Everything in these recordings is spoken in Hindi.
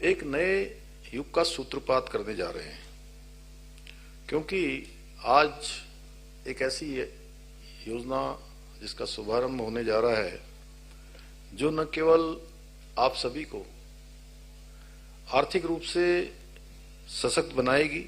एक नए युग का सूत्रपात करने जा रहे हैं, क्योंकि आज एक ऐसी योजना जिसका शुभारंभ होने जा रहा है जो न केवल आप सभी को आर्थिक रूप से सशक्त बनाएगी,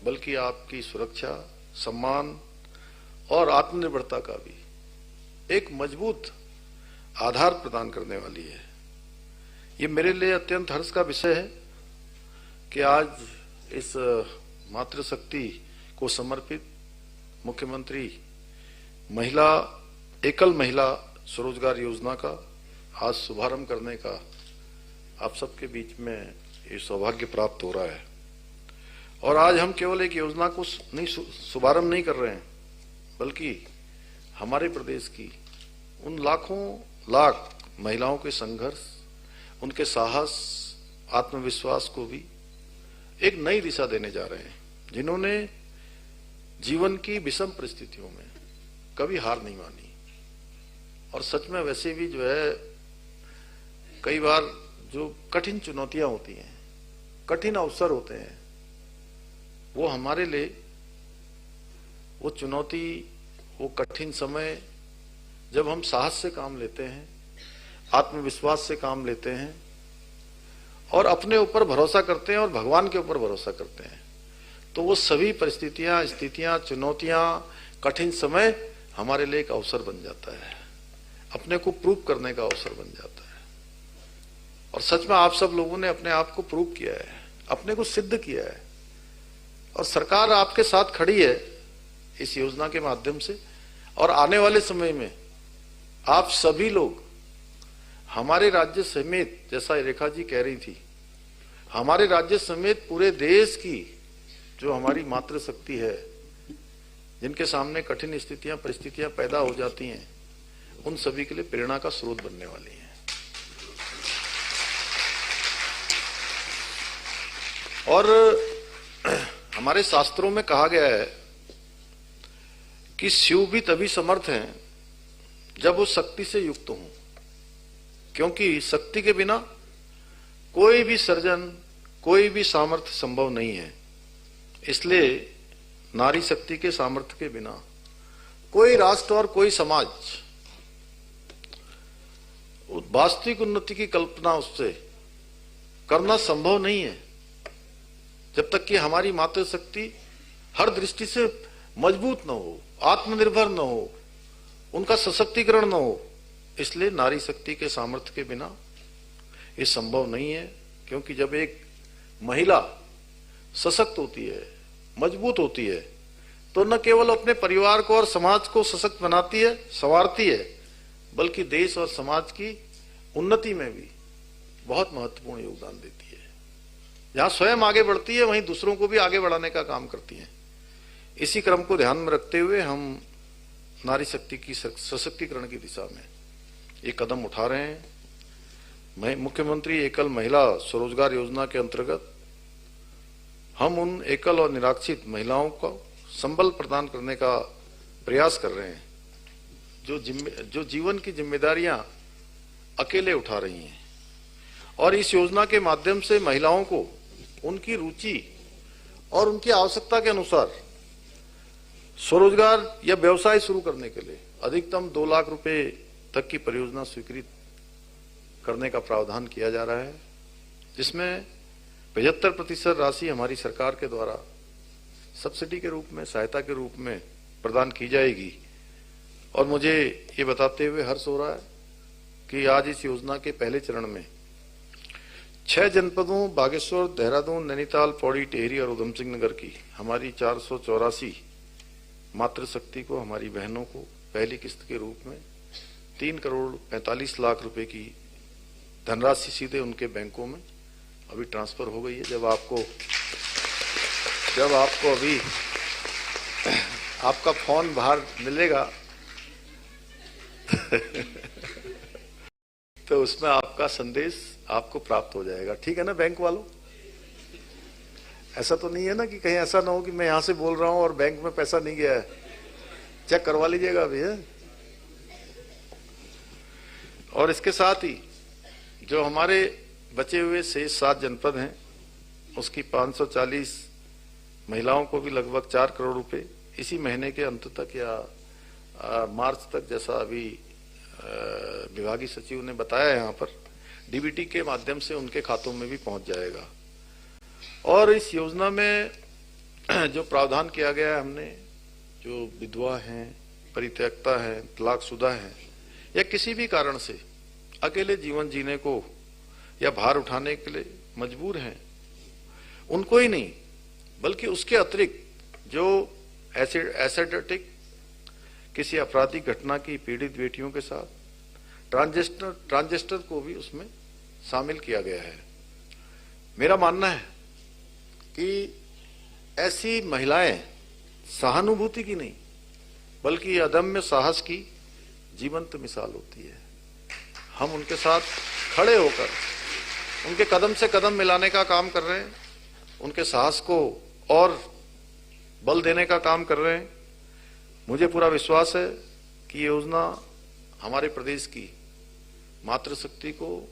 बल्कि आपकी सुरक्षा, सम्मान और आत्मनिर्भरता का भी एक मजबूत आधार प्रदान करने वाली है। ये मेरे लिए अत्यंत हर्ष का विषय है कि आज इस मातृशक्ति को समर्पित मुख्यमंत्री एकल महिला स्वरोजगार योजना का आज शुभारंभ करने का आप सबके बीच में ये सौभाग्य प्राप्त हो रहा है। और आज हम केवल एक योजना को शुभारंभ नहीं कर रहे हैं, बल्कि हमारे प्रदेश की उन लाखों लाख महिलाओं के संघर्ष, उनके साहस, आत्मविश्वास को भी एक नई दिशा देने जा रहे हैं, जिन्होंने जीवन की विषम परिस्थितियों में कभी हार नहीं मानी। और सच में वैसे भी जो है कई बार जो कठिन चुनौतियां होती हैं, कठिन अवसर होते हैं, वो हमारे लिए वो चुनौती, वो कठिन समय जब हम साहस से काम लेते हैं, आत्मविश्वास से काम लेते हैं और अपने ऊपर भरोसा करते हैं और भगवान के ऊपर भरोसा करते हैं, तो वो सभी परिस्थितियां, स्थितियां, चुनौतियां, कठिन समय हमारे लिए एक अवसर बन जाता है, अपने को प्रूव करने का अवसर बन जाता है। और सच में आप सब लोगों ने अपने आप को प्रूव किया है, अपने को सिद्ध किया है, और सरकार आपके साथ खड़ी है इस योजना के माध्यम से। और आने वाले समय में आप सभी लोग हमारे राज्य समेत, जैसा रेखा जी कह रही थी, हमारे राज्य समेत पूरे देश की जो हमारी मातृशक्ति है, जिनके सामने कठिन स्थितियां, परिस्थितियां पैदा हो जाती हैं, उन सभी के लिए प्रेरणा का स्रोत बनने वाली है। और हमारे शास्त्रों में कहा गया है कि शिव भी तभी समर्थ हैं जब वो शक्ति से युक्त हों, क्योंकि शक्ति के बिना कोई भी सर्जन, कोई भी सामर्थ्य संभव नहीं है। इसलिए नारी शक्ति के सामर्थ्य के बिना कोई राष्ट्र और कोई समाज वास्तविक उन्नति की कल्पना उससे करना संभव नहीं है, जब तक कि हमारी मातृशक्ति हर दृष्टि से मजबूत न हो, आत्मनिर्भर न हो, उनका सशक्तिकरण न हो। इसलिए नारी शक्ति के सामर्थ्य के बिना ये संभव नहीं है, क्योंकि जब एक महिला सशक्त होती है, मजबूत होती है, तो न केवल अपने परिवार को और समाज को सशक्त बनाती है, संवारती है, बल्कि देश और समाज की उन्नति में भी बहुत महत्वपूर्ण योगदान देती है। जहां स्वयं आगे बढ़ती है, वहीं दूसरों को भी आगे बढ़ाने का काम करती है। इसी क्रम को ध्यान में रखते हुए हम नारी शक्ति की सशक्तिकरण की दिशा में एक कदम उठा रहे हैं। मुख्यमंत्री एकल महिला स्वरोजगार योजना के अंतर्गत हम उन एकल और निराश्रित महिलाओं को संबल प्रदान करने का प्रयास कर रहे हैं, जो जीवन की जिम्मेदारियां अकेले उठा रही हैं। और इस योजना के माध्यम से महिलाओं को उनकी रुचि और उनकी आवश्यकता के अनुसार स्वरोजगार या व्यवसाय शुरू करने के लिए अधिकतम 2 लाख रुपए तक की परियोजना स्वीकृत करने का प्रावधान किया जा रहा है, जिसमें 75% राशि हमारी सरकार के द्वारा सब्सिडी के रूप में, सहायता के रूप में प्रदान की जाएगी। और मुझे ये बताते हुए हर्ष हो रहा है कि आज इस योजना के पहले चरण में 6 जनपदों बागेश्वर, देहरादून, नैनीताल, पौड़ी, टिहरी और उधमसिंह नगर की हमारी 484 मातृशक्ति को, हमारी बहनों को पहली किस्त के रूप में 3 करोड़ 45 लाख रुपए की धनराशि सीधे उनके बैंकों में अभी ट्रांसफर हो गई है। जब आपको अभी आपका फोन बाहर मिलेगा तो उसमें आपका संदेश आपको प्राप्त हो जाएगा। ठीक है ना बैंक वालों? ऐसा तो नहीं है ना कि कहीं ऐसा ना हो कि मैं यहां से बोल रहा हूं और बैंक में पैसा नहीं गया है? चेक करवा लीजिएगा अभी है। और इसके साथ ही जो हमारे बचे हुए शेष 7 जनपद हैं, उसकी 540 महिलाओं को भी लगभग 4 करोड़ रुपए इसी महीने के अंत तक या मार्च तक, जैसा अभी विभागीय सचिव ने बताया यहाँ पर, डीबीटी के माध्यम से उनके खातों में भी पहुंच जाएगा। और इस योजना में जो प्रावधान किया गया है, हमने जो विधवा हैं, परित्यक्ता हैं, तलाकशुदा हैं या किसी भी कारण से अकेले जीवन जीने को या भार उठाने के लिए मजबूर हैं, उनको ही नहीं बल्कि उसके अतिरिक्त जो एसिडिक किसी आपराधिक घटना की पीड़ित बेटियों के साथ ट्रांसजेस्टर को भी उसमें शामिल किया गया है। मेरा मानना है कि ऐसी महिलाएं सहानुभूति की नहीं बल्कि अदम्य साहस की जीवंत मिसाल होती है। हम उनके साथ खड़े होकर उनके कदम से कदम मिलाने का काम कर रहे हैं, उनके साहस को और बल देने का काम कर रहे हैं। मुझे पूरा विश्वास है कि ये योजना हमारे प्रदेश की मातृशक्ति को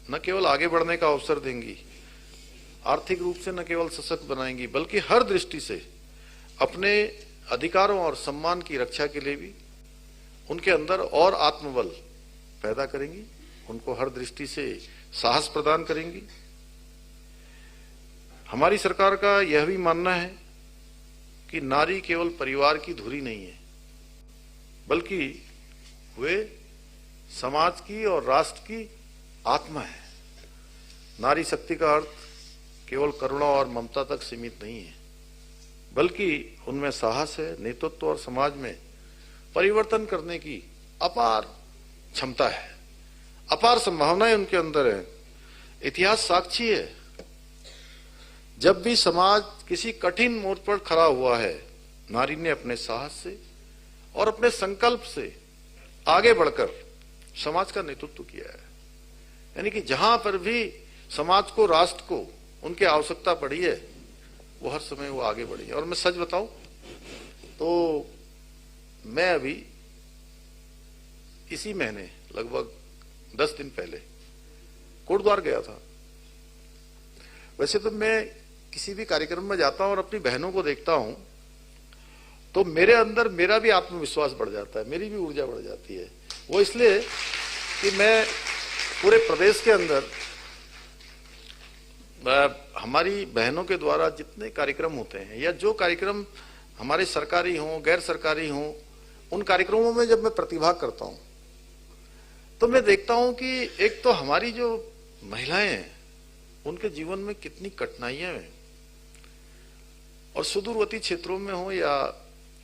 न केवल आगे बढ़ने का अवसर देंगी, आर्थिक रूप से न केवल सशक्त बनाएंगी, बल्कि हर दृष्टि से अपने अधिकारों और सम्मान की रक्षा के लिए भी उनके अंदर और आत्मबल पैदा करेंगी, उनको हर दृष्टि से साहस प्रदान करेंगी। हमारी सरकार का यह भी मानना है कि नारी केवल परिवार की धुरी नहीं है, बल्कि वे समाज की और राष्ट्र की आत्मा है। नारी शक्ति का अर्थ केवल करुणा और ममता तक सीमित नहीं है, बल्कि उनमें साहस है, नेतृत्व और समाज में परिवर्तन करने की अपार क्षमता है, अपार संभावनाएं उनके अंदर है। इतिहास साक्षी है, जब भी समाज किसी कठिन मोड़ पर खड़ा हुआ है, नारी ने अपने साहस से और अपने संकल्प से आगे बढ़कर समाज का नेतृत्व किया है। यानी कि जहां पर भी समाज को, राष्ट्र को उनकी आवश्यकता पड़ी है, वो हर समय वो आगे बढ़ी है। और मैं सच बताऊं तो मैं अभी इसी महीने लगभग 10 दिन पहले कोटद्वार गया था। वैसे तो मैं किसी भी कार्यक्रम में जाता हूं और अपनी बहनों को देखता हूं तो मेरे अंदर मेरा भी आत्मविश्वास बढ़ जाता है, मेरी भी ऊर्जा बढ़ जाती है। वो इसलिए कि मैं पूरे प्रदेश के अंदर हमारी बहनों के द्वारा जितने कार्यक्रम होते हैं या जो कार्यक्रम हमारे सरकारी हों, गैर सरकारी हों, उन कार्यक्रमों में जब मैं प्रतिभाग करता हूं तो मैं देखता हूं कि एक तो हमारी जो महिलाएं हैं उनके जीवन में कितनी कठिनाइयां हैं, और सुदूरवर्ती क्षेत्रों में हो या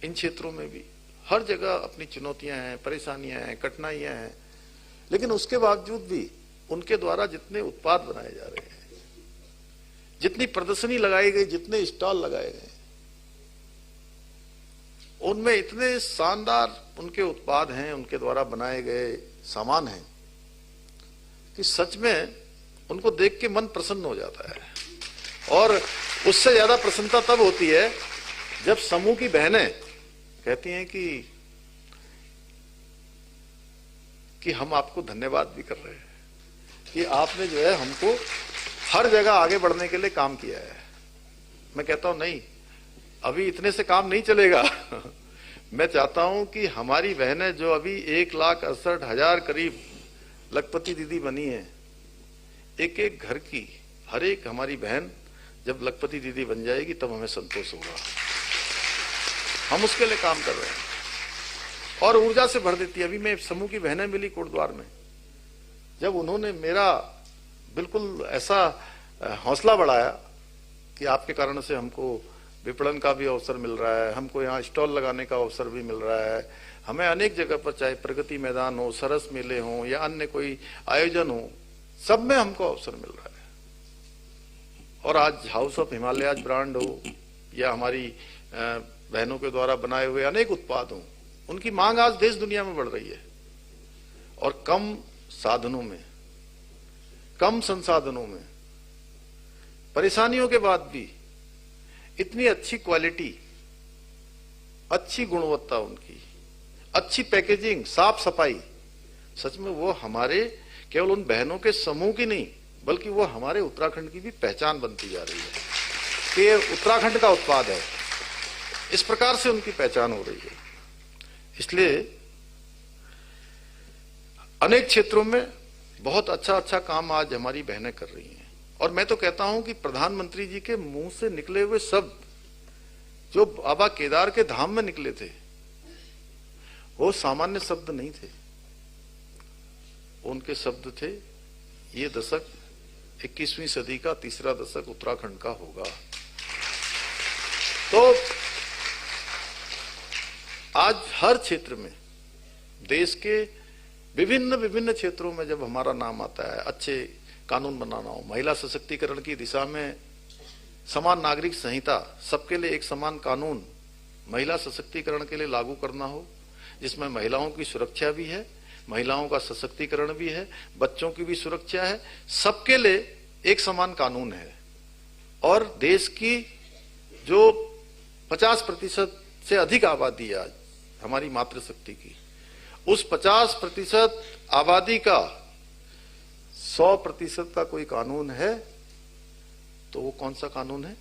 इन क्षेत्रों में भी हर जगह अपनी चुनौतियां हैं, परेशानियां हैं, कठिनाइयां हैं, लेकिन उसके बावजूद भी उनके द्वारा जितने उत्पाद बनाए जा रहे हैं, जितनी प्रदर्शनी लगाई गई, जितने स्टॉल लगाए गए, उनमें इतने शानदार उनके उत्पाद हैं, उनके द्वारा बनाए गए सामान हैं कि सच में उनको देख के मन प्रसन्न हो जाता है। और उससे ज्यादा प्रसन्नता तब होती है जब समूह की बहनें कहती हैं कि हम आपको धन्यवाद भी कर रहे हैं कि आपने जो है हमको हर जगह आगे बढ़ने के लिए काम किया है। मैं कहता हूं नहीं, अभी इतने से काम नहीं चलेगा। मैं चाहता हूं कि हमारी बहनें जो अभी 1,68,000 करीब लखपति दीदी बनी है, एक एक घर की हर एक हमारी बहन जब लखपति दीदी बन जाएगी तब हमें संतोष होगा। हम उसके लिए काम कर रहे हैं और ऊर्जा से भर देती है। अभी मैं समूह की बहनें मिली कोटद्वार में, जब उन्होंने मेरा बिल्कुल ऐसा हौसला बढ़ाया कि आपके कारण से हमको विपणन का भी अवसर मिल रहा है, हमको यहाँ स्टॉल लगाने का अवसर भी मिल रहा है, हमें अनेक जगह पर चाहे प्रगति मैदान हो, सरस मेले हो या अन्य कोई आयोजन हो, सब में हमको अवसर मिल रहा है। और आज हाउस ऑफ हिमालयाज ब्रांड हो या हमारी बहनों के द्वारा बनाए हुए अनेक उत्पाद हो, उनकी मांग आज देश दुनिया में बढ़ रही है। और कम साधनों में, कम संसाधनों में, परेशानियों के बाद भी इतनी अच्छी क्वालिटी, अच्छी गुणवत्ता उनकी, अच्छी पैकेजिंग, साफ सफाई, सच में वो हमारे केवल उन बहनों के समूह की नहीं बल्कि वो हमारे उत्तराखंड की भी पहचान बनती जा रही है कि ये उत्तराखंड का उत्पाद है। इस प्रकार से उनकी पहचान हो रही है। इसलिए अनेक क्षेत्रों में बहुत अच्छा अच्छा काम आज हमारी बहनें कर रही हैं। और मैं तो कहता हूं कि प्रधानमंत्री जी के मुंह से निकले हुए शब्द जो बाबा केदार के धाम में निकले थे, वो सामान्य शब्द नहीं थे। उनके शब्द थे, ये दशक 21वीं सदी का तीसरा दशक उत्तराखंड का होगा। तो आज हर क्षेत्र में, देश के विभिन्न विभिन्न क्षेत्रों में जब हमारा नाम आता है, अच्छे कानून बनाना हो, महिला सशक्तिकरण की दिशा में समान नागरिक संहिता, सबके लिए एक समान कानून महिला सशक्तिकरण के लिए लागू करना हो, जिसमें महिलाओं की सुरक्षा भी है, महिलाओं का सशक्तिकरण भी है, बच्चों की भी सुरक्षा है, सबके लिए एक समान कानून है। और देश की जो 50% से अधिक आबादी है आज हमारी मातृशक्ति की, उस 50% आबादी का 100% का कोई कानून है तो वो कौन सा कानून है?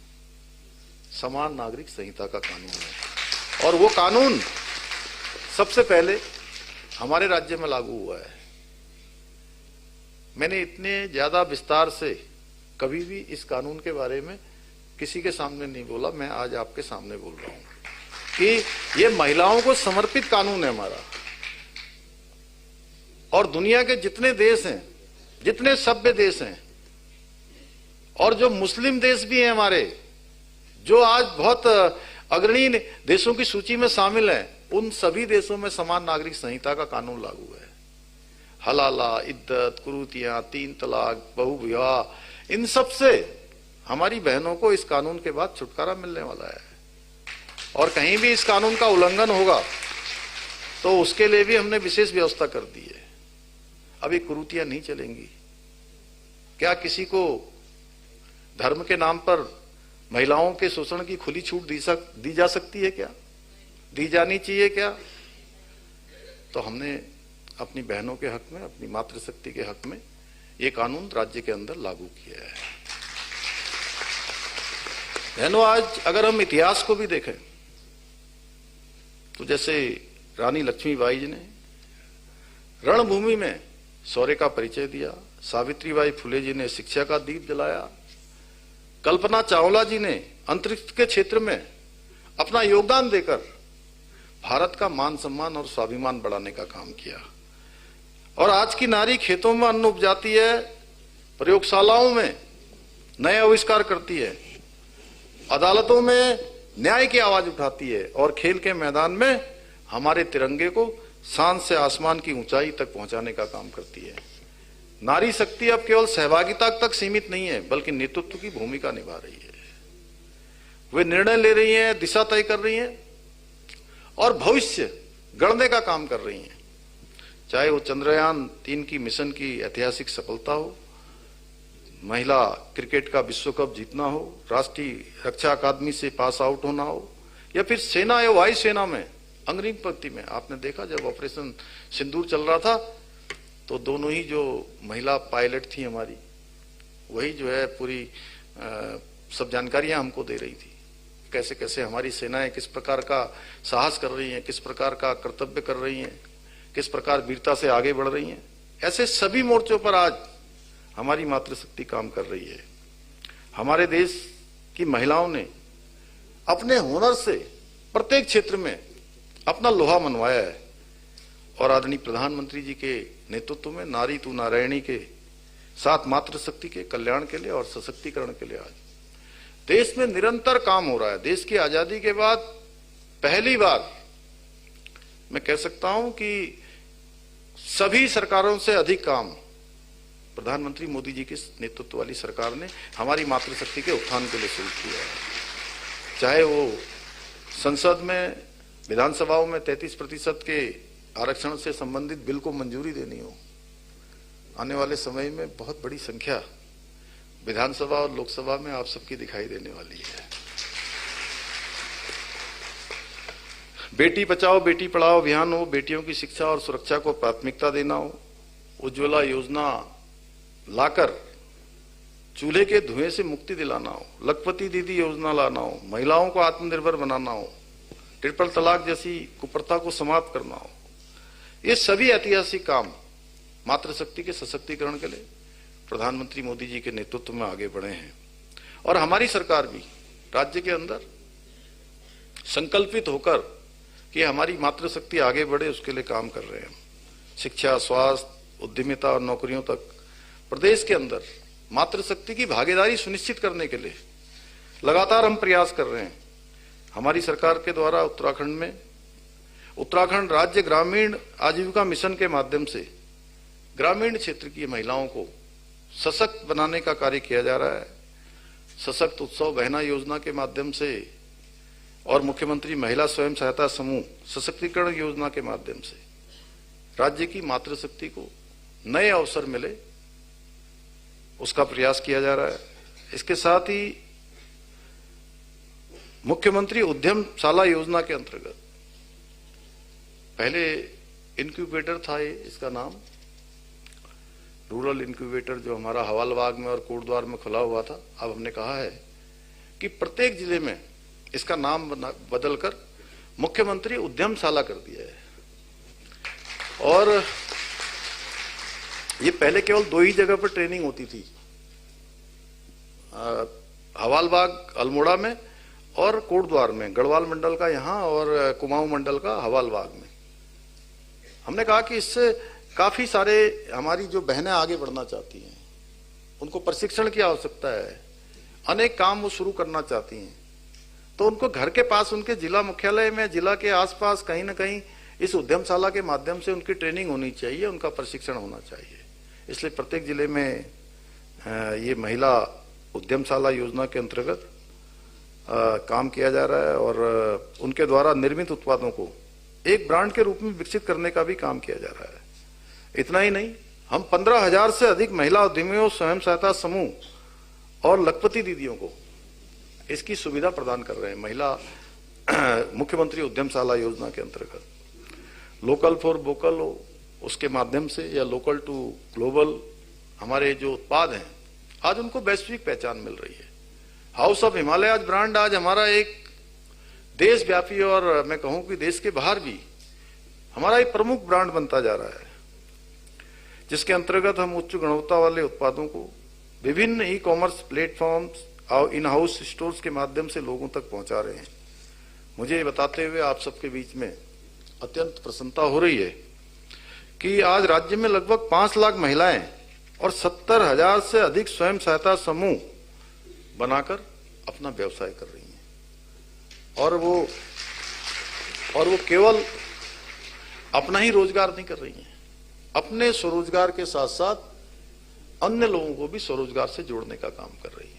समान नागरिक संहिता का कानून है। और वो कानून सबसे पहले हमारे राज्य में लागू हुआ है। मैंने इतने ज्यादा विस्तार से कभी भी इस कानून के बारे में किसी के सामने नहीं बोला। मैं आज आपके सामने बोल रहा हूं कि ये महिलाओं को समर्पित कानून है हमारा। और दुनिया के जितने देश हैं, जितने सभ्य देश हैं, और जो मुस्लिम देश भी हैं हमारे, जो आज बहुत अग्रणी देशों की सूची में शामिल हैं, उन सभी देशों में समान नागरिक संहिता का कानून लागू है। हलाला, इद्दत, कुरूतियां, 3 तलाक, बहुविवाह, इन सब से हमारी बहनों को इस कानून के बाद छुटकारा मिलने वाला है। और कहीं भी इस कानून का उल्लंघन होगा तो उसके लिए भी हमने विशेष व्यवस्था कर दी है। अभी कुरूतियां नहीं चलेंगी। क्या किसी को धर्म के नाम पर महिलाओं के शोषण की खुली छूट दी जा सकती है? क्या दी जानी चाहिए? क्या? तो हमने अपनी बहनों के हक में, अपनी मातृशक्ति के हक में ये कानून राज्य के अंदर लागू किया है। बहनों, आज अगर हम इतिहास को भी देखें तो जैसे रानी लक्ष्मीबाई जी ने रणभूमि में शौर्य का परिचय दिया, सावित्रीबाई फुले जी ने शिक्षा का दीप जलाया, कल्पना चावला जी ने अंतरिक्ष के क्षेत्र में अपना योगदान देकर भारत का मान सम्मान और स्वाभिमान बढ़ाने का काम किया। और आज की नारी खेतों में अन्न उपजाती है, प्रयोगशालाओं में नए आविष्कार करती है, अदालतों में न्याय की आवाज उठाती है, और खेल के मैदान में हमारे तिरंगे को शान से आसमान की ऊंचाई तक पहुंचाने का काम करती है। नारी शक्ति अब केवल सहभागिता तक सीमित नहीं है, बल्कि नेतृत्व की भूमिका निभा रही है। वे निर्णय ले रही हैं, दिशा तय कर रही हैं और भविष्य गढ़ने का काम कर रही हैं। चाहे वो चंद्रयान 3 की मिशन की ऐतिहासिक सफलता हो, महिला क्रिकेट का विश्व कप जीतना हो, राष्ट्रीय रक्षा अकादमी से पास आउट होना हो, या फिर सेना या वायुसेना में अग्रिम पंक्ति में। आपने देखा जब ऑपरेशन सिंदूर चल रहा था तो दोनों ही जो महिला पायलट थी हमारी, वही जो है पूरी सब जानकारियां हमको दे रही थी, कैसे कैसे हमारी सेनाएं किस प्रकार का साहस कर रही हैं, किस प्रकार का कर्तव्य कर रही हैं, किस प्रकार वीरता से आगे बढ़ रही हैं। ऐसे सभी मोर्चों पर आज हमारी मातृशक्ति काम कर रही है। हमारे देश की महिलाओं ने अपने हुनर से प्रत्येक क्षेत्र में अपना लोहा मनवाया है। और आदरणीय प्रधानमंत्री जी के नेतृत्व में नारी तू नारायणी के साथ मातृशक्ति के कल्याण के लिए और सशक्तिकरण के लिए आज देश में निरंतर काम हो रहा है। देश की आजादी के बाद पहली बार मैं कह सकता हूं कि सभी सरकारों से अधिक काम प्रधानमंत्री मोदी जी के नेतृत्व वाली सरकार ने हमारी मातृशक्ति के उत्थान के लिए शुरू किया है। चाहे वो संसद में, विधानसभाओं में 33% के आरक्षण से संबंधित बिल को मंजूरी देनी हो, आने वाले समय में बहुत बड़ी संख्या विधानसभा और लोकसभा में आप सबकी दिखाई देने वाली है। बेटी बचाओ बेटी पढ़ाओ अभियान हो, बेटियों की शिक्षा और सुरक्षा को प्राथमिकता देना हो, उज्ज्वला योजना लाकर चूल्हे के धुएं से मुक्ति दिलाना हो, लखपति दीदी योजना लाना हो, महिलाओं को आत्मनिर्भर बनाना हो, ट्रिपल तलाक जैसी कुप्रथा को समाप्त करना हो, ये सभी ऐतिहासिक काम मातृशक्ति के सशक्तिकरण के लिए प्रधानमंत्री मोदी जी के नेतृत्व में आगे बढ़े हैं। और हमारी सरकार भी राज्य के अंदर संकल्पित होकर कि हमारी मातृशक्ति आगे बढ़े उसके लिए काम कर रहे हैं। शिक्षा, स्वास्थ्य, उद्यमिता और नौकरियों तक प्रदेश के अंदर मातृशक्ति की भागीदारी सुनिश्चित करने के लिए लगातार हम प्रयास कर रहे हैं। हमारी सरकार के द्वारा उत्तराखंड में उत्तराखंड राज्य ग्रामीण आजीविका मिशन के माध्यम से ग्रामीण क्षेत्र की महिलाओं को सशक्त बनाने का कार्य किया जा रहा है। सशक्त उत्सव बहना योजना के माध्यम से और मुख्यमंत्री महिला स्वयं सहायता समूह सशक्तिकरण योजना के माध्यम से राज्य की मातृशक्ति को नए अवसर मिले उसका प्रयास किया जा रहा है। इसके साथ ही मुख्यमंत्री उद्यमशाला योजना के अंतर्गत पहले इनक्यूबेटर था, ये इसका नाम रूरल इनक्यूबेटर जो हमारा हवालबाग में और कोटद्वार में खुला हुआ था, अब हमने कहा है कि प्रत्येक जिले में इसका नाम बदलकर मुख्यमंत्री उद्यमशाला कर दिया है। और ये पहले केवल 2 ही जगह पर ट्रेनिंग होती थी, हवालबाग अल्मोड़ा में और कोटद्वार में, गढ़वाल मंडल का यहाँ और कुमाऊं मंडल का हवालबाग में। हमने कहा कि इससे काफी सारे हमारी जो बहनें आगे बढ़ना चाहती हैं, उनको प्रशिक्षण की आवश्यकता है, अनेक काम वो शुरू करना चाहती हैं, तो उनको घर के पास उनके जिला मुख्यालय में, जिला के आसपास कहीं ना कहीं इस उद्यमशाला के माध्यम से उनकी ट्रेनिंग होनी चाहिए, उनका प्रशिक्षण होना चाहिए। इसलिए प्रत्येक जिले में ये महिला उद्यमशाला योजना के अंतर्गत काम किया जा रहा है और उनके द्वारा निर्मित उत्पादों को एक ब्रांड के रूप में विकसित करने का भी काम किया जा रहा है। इतना ही नहीं, हम 15,000 से अधिक महिला उद्यमियों, स्वयं सहायता समूह और लखपति दीदियों को इसकी सुविधा प्रदान कर रहे हैं। महिला मुख्यमंत्री उद्यमशाला योजना के अंतर्गत लोकल फॉर वोकल उसके माध्यम से या लोकल टू ग्लोबल हमारे जो उत्पाद हैं आज उनको वैश्विक पहचान मिल रही है। हाउस ऑफ हिमालय ब्रांड आज हमारा एक देशव्यापी और मैं कहूं कि देश के बाहर भी हमारा एक प्रमुख ब्रांड बनता जा रहा है, जिसके अंतर्गत हम उच्च गुणवत्ता वाले उत्पादों को विभिन्न ई कॉमर्स प्लेटफॉर्म्स और इन हाउस स्टोर्स के माध्यम से लोगों तक पहुंचा रहे हैं। मुझे बताते हुए आप सबके बीच में अत्यंत प्रसन्नता हो रही है कि आज राज्य में लगभग 5 लाख महिलाएं और 70,000 से अधिक स्वयं सहायता समूह बनाकर अपना व्यवसाय कर रही हैं। और वो केवल अपना ही रोजगार नहीं कर रही हैं, अपने स्वरोजगार के साथ साथ अन्य लोगों को भी स्वरोजगार से जोड़ने का काम कर रही है।